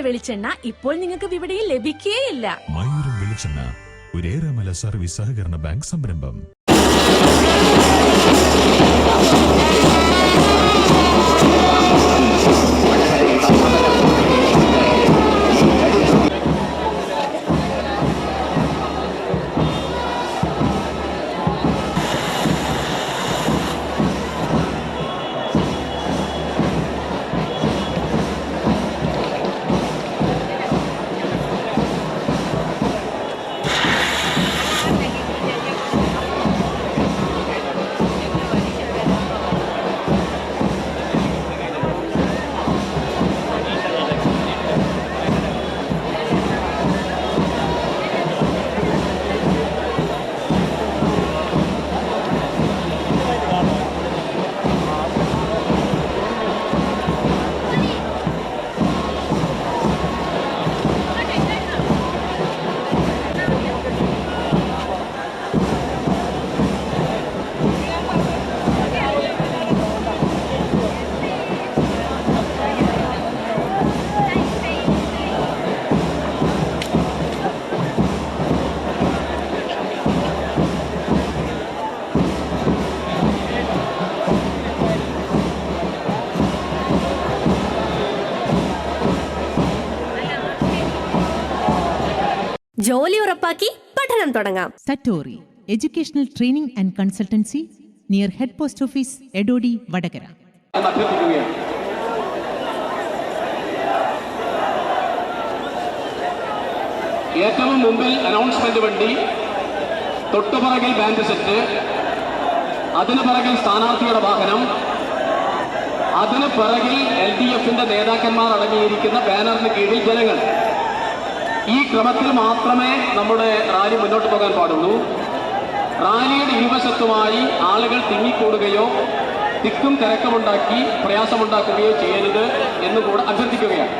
വെളിച്ചെണ്ണ ഇപ്പോൾ നിങ്ങൾക്ക് വിപണിയിൽ ലഭിക്കുകയില്ല. മയൂരം വെളിച്ചെണ്ണ ഒരു ഏറെമല സർവീസ് സഹകരണ ബാങ്ക് സംരംഭം. ജോലി ഉറപ്പാക്കി പഠനം തുടങ്ങാം. Satori educational training and consultancy near head post office Edodi Vadakara. ഏറ്റവും മുമ്പിൽ അനൗൺസ്മെന്റ് വണ്ടി, തൊട്ടുപുറകിൽ ബാൻഡ് സെറ്റ്, അതിനു പിറകിൽ സ്ഥാനാർത്ഥിയുടെ വാഹനം, അതിനു പിറകിൽ LDFന്റെ നേതാക്കന്മാർ അടങ്ങിയിരിക്കുന്ന ബാനറിന് കീഴിൽ ജനങ്ങൾ. ഈ ക്രമത്തിൽ മാത്രമേ നമ്മുടെ റാലി മുന്നോട്ട് പോകാൻ പാടുള്ളൂ. റാലിയുടെ ഇരുവശത്തുമായി ആളുകൾ തിങ്ങിക്കൂടുകയോ തിക്കും തിരക്കമുണ്ടാക്കി പ്രയാസമുണ്ടാക്കുകയോ ചെയ്യരുത് എന്നുകൂടെ അഭ്യർത്ഥിക്കുകയാണ്.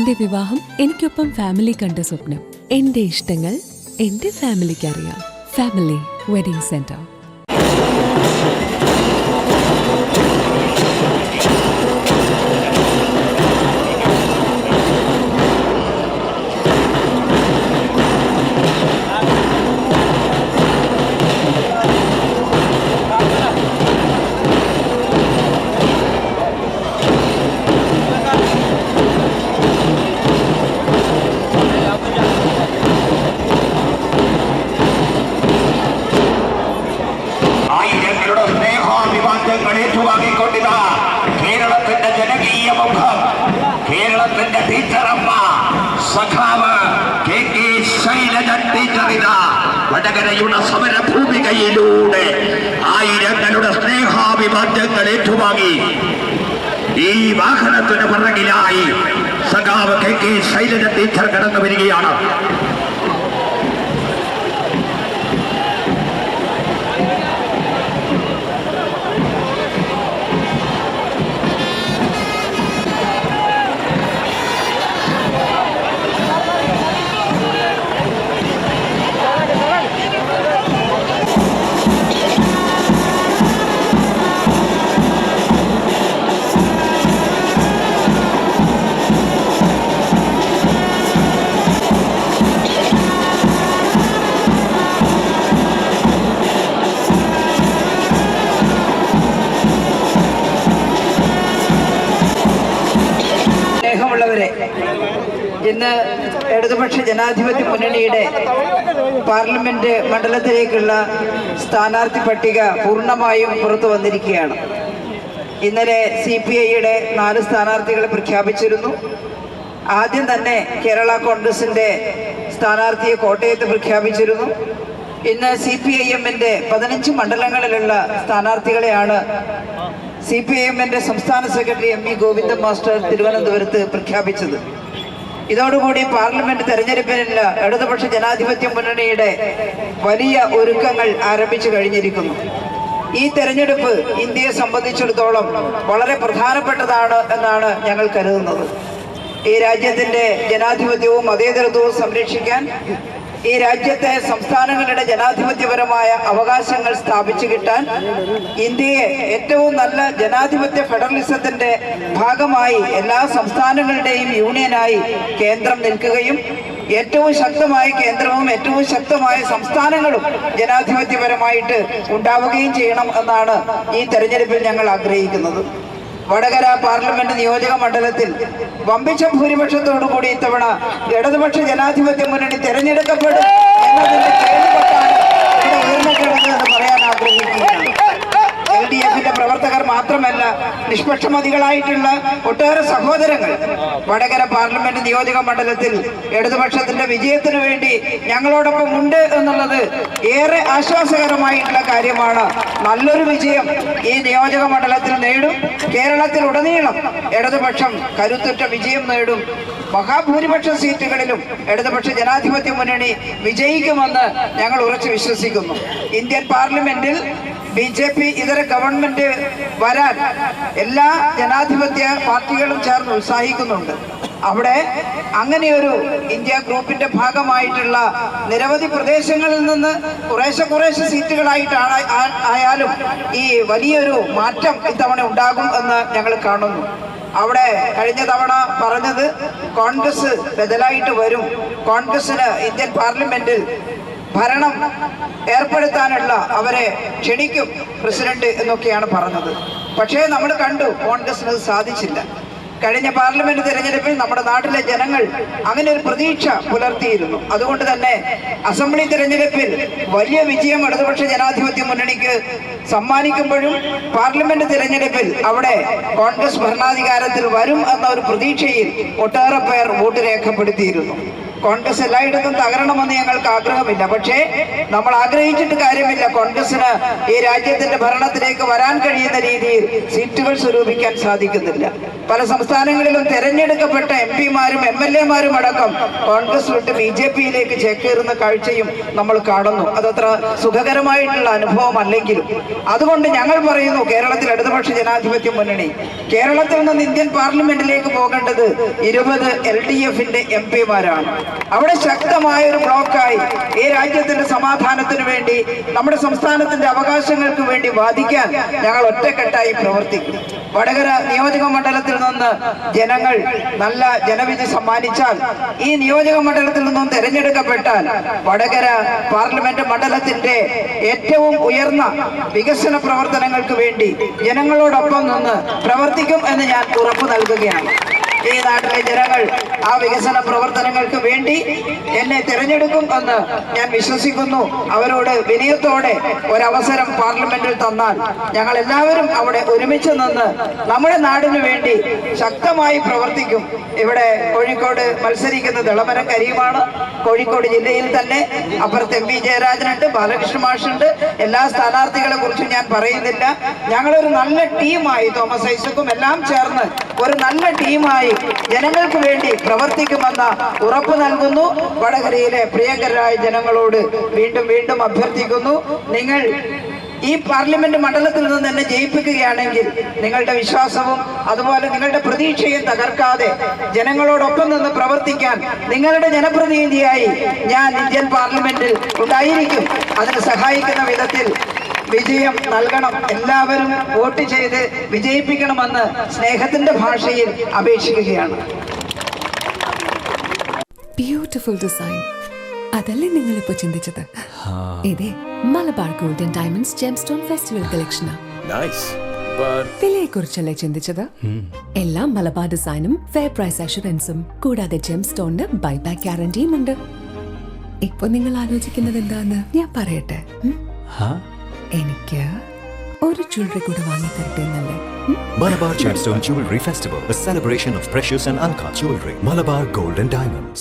എന്റെ വിവാഹം എനിക്കൊപ്പം ഫാമിലി കണ്ട സ്വപ്നം. എന്റെ ഇഷ്ടങ്ങൾ എന്റെ ഫാമിലിക്ക് അറിയാം. Family wedding centre. കേരളത്തിന്റെ ജനകീയ മുഖം, കേരളത്തിന്റെ ടീച്ചറമ്മ സഖാവ് KK ശൈലജ ടീച്ചറിത വടകരയുടെ സമരഭൂമികയിലൂടെ ആയിരങ്ങളുടെ സ്നേഹാഭിവാദ്യങ്ങൾ ഏറ്റുവാങ്ങി ഈ വാഹനത്തിന് പിറകിലായി സഖാവ് KK ശൈലജ ടീച്ചർ കടന്നു വരികയാണ്. ഇന്ന് ഇടതുപക്ഷ ജനാധിപത്യ മുന്നണിയുടെ പാർലമെന്റ് മണ്ഡലത്തിലേക്കുള്ള സ്ഥാനാർത്ഥി പട്ടിക പൂർണ്ണമായും പുറത്തു വന്നിരിക്കുകയാണ്. ഇന്നലെ CPIയുടെ 4 സ്ഥാനാർത്ഥികളെ പ്രഖ്യാപിച്ചിരുന്നു. ആദ്യം തന്നെ കേരള കോൺഗ്രസിന്റെ സ്ഥാനാർത്ഥിയെ കോട്ടയത്ത് പ്രഖ്യാപിച്ചിരുന്നു. ഇന്ന് CPIMന്റെ 15 മണ്ഡലങ്ങളിലുള്ള സ്ഥാനാർത്ഥികളെയാണ് CPIMന്റെ സംസ്ഥാന സെക്രട്ടറി MV ഗോവിന്ദൻ മാസ്റ്റർ തിരുവനന്തപുരത്ത് പ്രഖ്യാപിച്ചത്. ഇതോടുകൂടി പാർലമെന്റ് തെരഞ്ഞെടുപ്പിനുള്ള ഇടതുപക്ഷ ജനാധിപത്യ മുന്നണിയുടെ വലിയ ഒരുക്കങ്ങൾ ആരംഭിച്ചു കഴിഞ്ഞിരിക്കുന്നു. ഈ തെരഞ്ഞെടുപ്പ് ഇന്ത്യയെ സംബന്ധിച്ചിടത്തോളം വളരെ പ്രധാനപ്പെട്ടതാണ് എന്നാണ് ഞങ്ങൾ കരുതുന്നത്. ഈ രാജ്യത്തിന്റെ ജനാധിപത്യവും മതേതരത്വവും സംരക്ഷിക്കാൻ, ഈ രാജ്യത്തെ സംസ്ഥാനങ്ങളുടെ ജനാധിപത്യപരമായ അവകാശങ്ങൾ സ്ഥാപിച്ചു കിട്ടാൻ, ഇന്ത്യയെ ഏറ്റവും നല്ല ജനാധിപത്യ ഫെഡറലിസത്തിന്റെ ഭാഗമായി എല്ലാ സംസ്ഥാനങ്ങളുടെയും യൂണിയനായി കേന്ദ്രം നിൽക്കുകയും ഏറ്റവും ശക്തമായ കേന്ദ്രവും ഏറ്റവും ശക്തമായ സംസ്ഥാനങ്ങളും ജനാധിപത്യപരമായിട്ട് ഉണ്ടാവുകയും ചെയ്യണം എന്നാണ് ഈ തെരഞ്ഞെടുപ്പിൽ ഞങ്ങൾ ആഗ്രഹിക്കുന്നത്. വടകര പാർലമെന്റ് നിയോജക മണ്ഡലത്തിൽ വമ്പിച്ച ഭൂരിപക്ഷത്തോടുകൂടി ഇത്തവണ ഇടതുപക്ഷ ജനാധിപത്യ മുന്നണി തെരഞ്ഞെടുക്കപ്പെടും എന്നതിന്റെ കേൾവിപ്പെട്ടാണ് ഇവിടെ ഉയർന്നിട്ടുള്ളത് എന്ന് പറയാൻ ആഗ്രഹിക്കുകയാണ്. LDFന്റെ പ്രവർത്തകർ മാത്രമല്ല, നിഷ്പക്ഷമതികളായിട്ടുള്ള ഒട്ടേറെ സഹോദരങ്ങൾ വടകര പാർലമെന്റ് നിയോജക മണ്ഡലത്തിൽ ഇടതുപക്ഷത്തിന്റെ വിജയത്തിന് വേണ്ടി ഞങ്ങളോടൊപ്പം ഉണ്ട് എന്നുള്ളത് ഏറെ ആശ്വാസകരമായിട്ടുള്ള കാര്യമാണ്. നല്ലൊരു വിജയം ഈ നിയോജക മണ്ഡലത്തിൽ നേടും. കേരളത്തിലുടനീളം ഇടതുപക്ഷം കരുത്തുറ്റ വിജയം നേടും. മഹാഭൂരിപക്ഷ സീറ്റുകളിലും ഇടതുപക്ഷ ജനാധിപത്യ മുന്നണി വിജയിക്കുമെന്ന് ഞങ്ങൾ ഉറച്ചു വിശ്വസിക്കുന്നു. ഇന്ത്യൻ പാർലമെന്റിൽ BJP ഇതര ഗവൺമെന്റ് വരാൻ എല്ലാ ജനാധിപത്യ പാർട്ടികളും ചേർന്ന് ഉത്സാഹിക്കുന്നുണ്ട്. അവിടെ അങ്ങനെയൊരു ഇന്ത്യ ഗ്രൂപ്പിന്റെ ഭാഗമായിട്ടുള്ള നിരവധി പ്രദേശങ്ങളിൽ നിന്ന് കുറേശ്ശെ സീറ്റുകളായിട്ടാണ് ആയാലും ഈ വലിയൊരു മാറ്റം ഇത്തവണ ഉണ്ടാകും എന്ന് ഞങ്ങൾ കാണുന്നു. അവിടെ കഴിഞ്ഞ തവണ പറഞ്ഞത് കോൺഗ്രസ് ബദലായിട്ട് വരും, കോൺഗ്രസിന് ഇന്ത്യൻ പാർലമെന്റിൽ ഭരണം ഏർപ്പെടുത്താനുള്ള അവരെ ക്ഷണിക്കും പ്രസിഡന്റ് എന്നൊക്കെയാണ് പറഞ്ഞത്. പക്ഷേ നമ്മൾ കണ്ടു കോൺഗ്രസിന് അത് സാധിച്ചില്ല. കഴിഞ്ഞ പാർലമെന്റ് തെരഞ്ഞെടുപ്പിൽ നമ്മുടെ നാട്ടിലെ ജനങ്ങൾ അങ്ങനെ ഒരു പ്രതീക്ഷ പുലർത്തിയിരുന്നു. അതുകൊണ്ട് തന്നെ അസംബ്ലി തെരഞ്ഞെടുപ്പിൽ വലിയ വിജയം ഇടതുപക്ഷ ജനാധിപത്യ മുന്നണിക്ക് സമ്മാനിക്കുമ്പോഴും പാർലമെന്റ് തെരഞ്ഞെടുപ്പിൽ അവിടെ കോൺഗ്രസ് ഭരണാധികാരത്തിൽ വരും എന്ന ഒരു പ്രതീക്ഷയിൽ ഒട്ടേറെ പേർ വോട്ട് രേഖപ്പെടുത്തിയിരുന്നു. കോൺഗ്രസ് എല്ലായിടത്തും തകരണമെന്ന് ഞങ്ങൾക്ക് ആഗ്രഹമില്ല. പക്ഷേ നമ്മൾ ആഗ്രഹിച്ചിട്ട് കാര്യമില്ല. കോൺഗ്രസിന് ഈ രാജ്യത്തിന്റെ ഭരണത്തിലേക്ക് വരാൻ കഴിയുന്ന രീതിയിൽ സീറ്റുകൾ സ്വരൂപിക്കാൻ സാധിക്കുന്നില്ല. പല സംസ്ഥാനങ്ങളിലും തെരഞ്ഞെടുക്കപ്പെട്ട MP-മാരും MLA-മാരും അടക്കം കോൺഗ്രസ് വിട്ട് BJP-യിലേക്ക് ചേക്കേറുന്ന കാഴ്ചയും നമ്മൾ കാണുന്നു. അതത്ര സുഖകരമായിട്ടുള്ള അനുഭവമല്ലെങ്കിലും അതുകൊണ്ട് ഞങ്ങൾ പറയുന്നു, കേരളത്തിൽ ഇടതുപക്ഷ ജനാധിപത്യ മുന്നണി കേരളത്തിൽ നിന്ന് ഇന്ത്യൻ പാർലമെന്റിലേക്ക് പോകേണ്ടത് 20 LDF-ന്റെ MP-മാരാണ്. അവിടെ ശക്തമായ ഒരു ബ്ലോക്കായി ഈ രാജ്യത്തിന്റെ സമാധാനത്തിന് വേണ്ടി, നമ്മുടെ സംസ്ഥാനത്തിന്റെ അവകാശങ്ങൾക്ക് വേണ്ടി വാദിക്കാൻ ഞങ്ങൾ ഒറ്റക്കെട്ടായി പ്രവർത്തിക്കും. വടകര നിയോജക മണ്ഡലത്തിൽ നിന്ന് ജനങ്ങൾ നല്ല ജനവിധി സമ്മാനിച്ചാൽ, ഈ നിയോജക മണ്ഡലത്തിൽ നിന്നും തെരഞ്ഞെടുക്കപ്പെട്ടാൽ വടകര പാർലമെന്റ് മണ്ഡലത്തിന്റെ ഏറ്റവും ഉയർന്ന വികസന പ്രവർത്തനങ്ങൾക്ക് വേണ്ടി ജനങ്ങളോടൊപ്പം നിന്ന് പ്രവർത്തിക്കും എന്ന് ഞാൻ ഉറപ്പു നൽകുകയാണ്. ഈ നാട്ടിലെ ജനങ്ങൾ ആ വികസന പ്രവർത്തനങ്ങൾക്ക് വേണ്ടി എന്നെ തിരഞ്ഞെടുക്കും എന്ന് ഞാൻ വിശ്വസിക്കുന്നു. അവരോട് വിനയത്തോടെ ഒരവസരം പാർലമെന്റിൽ തന്നാൽ ഞങ്ങൾ എല്ലാവരും അവിടെ ഒരുമിച്ച് നിന്ന് നമ്മുടെ നാടിനു വേണ്ടി ശക്തമായി പ്രവർത്തിക്കും. ഇവിടെ കോഴിക്കോട് മത്സരിക്കുന്നത് ഇളമരം കരീമാണ്. കോഴിക്കോട് ജില്ലയിൽ തന്നെ അപ്പുറത്ത് MP ജയരാജനുണ്ട്, ബാലകൃഷ്ണ മാഷുണ്ട്. എല്ലാ സ്ഥാനാർത്ഥികളെ കുറിച്ചും ഞാൻ പറയുന്നില്ല. ഞങ്ങളൊരു നല്ല ടീമായി, തോമസ് ഐസക്കും എല്ലാം ചേർന്ന് ഒരു നല്ല ടീമായി ജനങ്ങൾക്ക് വേണ്ടി പ്രവർത്തിക്കുമെന്ന ഉറപ്പ് നൽകുന്നു. വടകരയിലെ പ്രിയങ്കരായ ജനങ്ങളോട് വീണ്ടും വീണ്ടും അഭ്യർത്ഥിക്കുന്നു, നിങ്ങൾ ഈ പാർലമെന്റ് മണ്ഡലത്തിൽ നിന്ന് എന്നെ ജയിപ്പിക്കുകയാണെങ്കിൽ നിങ്ങളുടെ വിശ്വാസവും അതുപോലെ നിങ്ങളുടെ പ്രതീക്ഷയും തകർക്കാതെ ജനങ്ങളോടൊപ്പം നിന്ന് പ്രവർത്തിക്കാൻ നിങ്ങളുടെ ജനപ്രതിനിധിയായി ഞാൻ ഇന്ത്യൻ പാർലമെന്റിൽ ഉണ്ടായിരിക്കും. അതിന് സഹായിക്കുന്ന വിധത്തിൽ വിജയം നൽകണം. എല്ലാവരും വോട്ട് ചെയ്ത് വിജയിപ്പിക്കണമെന്ന് സ്നേഹത്തിന്റെ ഭാഷയിൽ അപേക്ഷിക്കുകയാണ്. Beautiful design. അതല്ലേ നിങ്ങളിപ്പോ ചിന്തിച്ചത്? ഇതേ Malabar gold and diamonds gemstone festival കളക്ഷനാ. വിലയെ കുറിച്ചല്ലേ ചിന്തിച്ചത്? എല്ലാം മലബാർ ഡിസൈനും ഫെയർ പ്രൈസ് അഷുറൻസും കൂടാതെ ജെംസ്റ്റോണിന് ബൈബാക്ക് ഗ്യാരണ്ടിയും ഉണ്ട്. ഇപ്പൊ നിങ്ങൾ ആലോചിക്കുന്നത് എന്താന്ന് ഞാൻ പറയട്ടെ. എനിക്ക് ഒരു ജ്വല്ലറി കൂടെ വാങ്ങി തരട്ടെ എന്നല്ലേ? Malabar Gemstone Jewelry Festival, a celebration of precious and uncut jewelry. Malabar Gold and Diamonds.